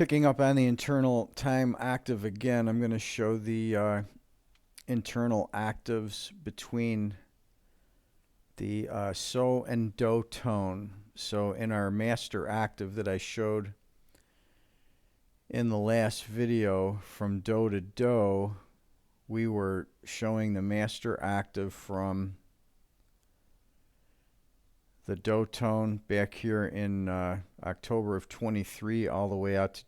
Picking up on the internal time octave again, I'm going to show the internal octaves between the so and do tone. So in our master octave that I showed in the last video from do to do, we were showing the master octave from the do tone back here in October of 23 all the way out to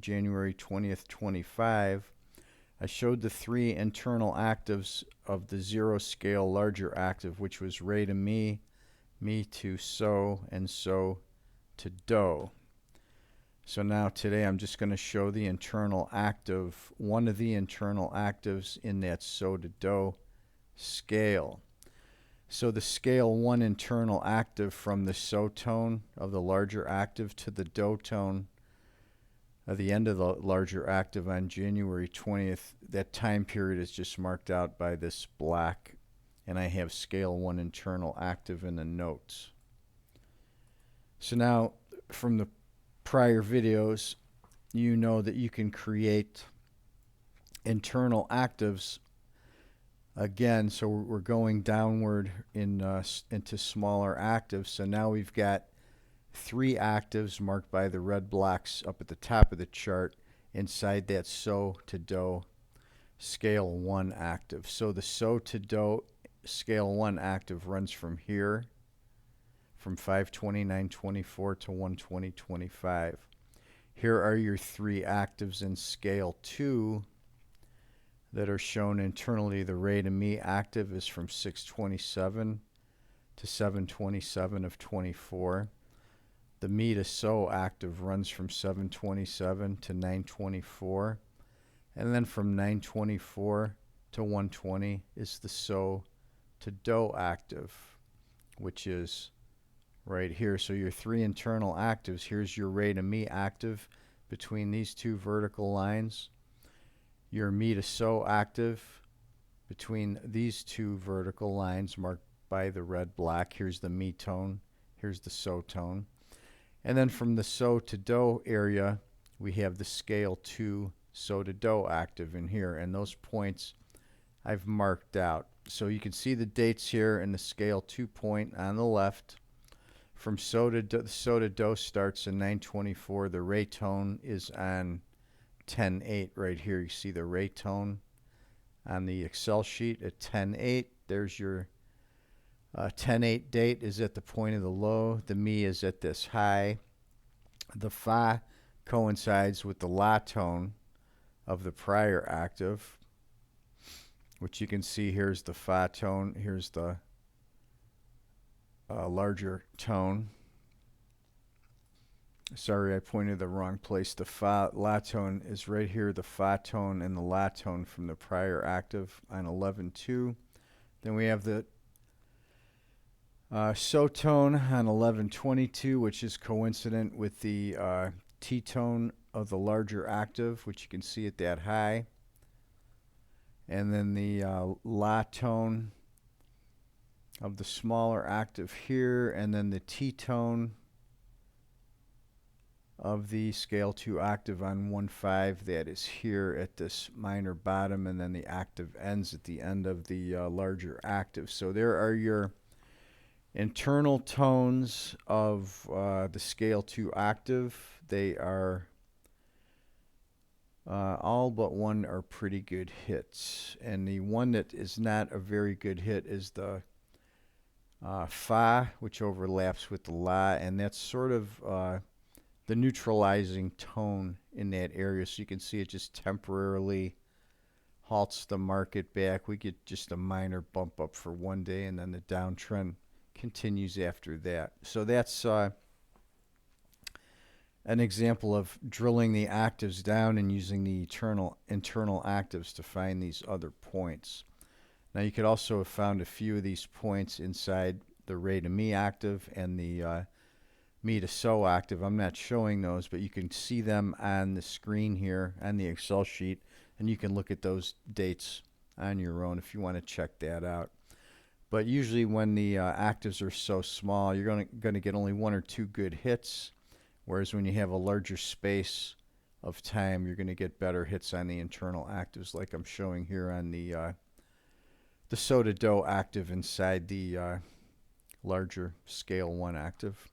January 20th, 25. I showed the three internal octaves of the zero scale larger octave, which was re to mi, mi to so, and so to do. So now today I'm just going to show the internal octave, one of the internal octaves in that so to do scale. So the scale 1 internal octave from the so tone of the larger octave to the do tone at the end of the larger octave on January 20th, that time period is just marked out by this black, and I have scale 1 internal octave in the notes. So now from the prior videos, you know that you can create internal octaves again, so we're going downward into smaller octaves. So now we've got three octaves marked by the red blocks up at the top of the chart inside that so to do scale 1 octave. So the so to do scale 1 octave runs from here, from 529.24 to 120.25. Here are your three octaves in scale 2 that are shown internally. The re to mi octave is from 627 to 727 of 24. The mi to so octave runs from 727 to 924. And then from 924 to 120 is the so to do octave, which is right here. So your three internal octaves, here's your re to mi octave between these two vertical lines. Your mi to so octave between these two vertical lines marked by the red block. Here's the mi tone, here's the so tone. And then from the so to do area, we have the scale 2 so to do octave in here, and those points I've marked out. So you can see the dates here in the scale 2 point on the left. From so to do starts in 924. The re tone is on 10-8 right here. You see the re tone on the Excel sheet at 10-8. There's your 10-8 date is at the point of the low. The mi is at this high. The fa coincides with the la tone of the prior octave, which you can see here's the fa tone, here's the larger tone. Sorry, I pointed the wrong place. The fa la tone is right here, the fa tone and the la tone from the prior octave on 11.2. Then we have the so tone on 11.22, which is coincident with the T tone of the larger octave, which you can see at that high. And then the la tone of the smaller octave here, and then the T tone of the scale 2 octave on 1.5 that is here at this minor bottom, and then the octave ends at the end of the larger octave. So there are your internal tones of the scale 2 octave. They are all but one are pretty good hits, and the one that is not a very good hit is the fa, which overlaps with the la, and that's sort of the neutralizing tone in that area. So you can see it just temporarily halts the market back. We get just a minor bump up for one day, and then the downtrend continues after that. So that's an example of drilling the octaves down and using the internal octaves to find these other points. Now you could also have found a few of these points inside the re to mi octave and the mi to so octave. I'm not showing those, but you can see them on the screen here on the Excel sheet, and you can look at those dates on your own if you want to check that out. But usually when the octaves are so small, you're going to get only one or two good hits, whereas when you have a larger space of time, you're going to get better hits on the internal octaves, like I'm showing here on the soda dough octave inside the larger scale 1 octave.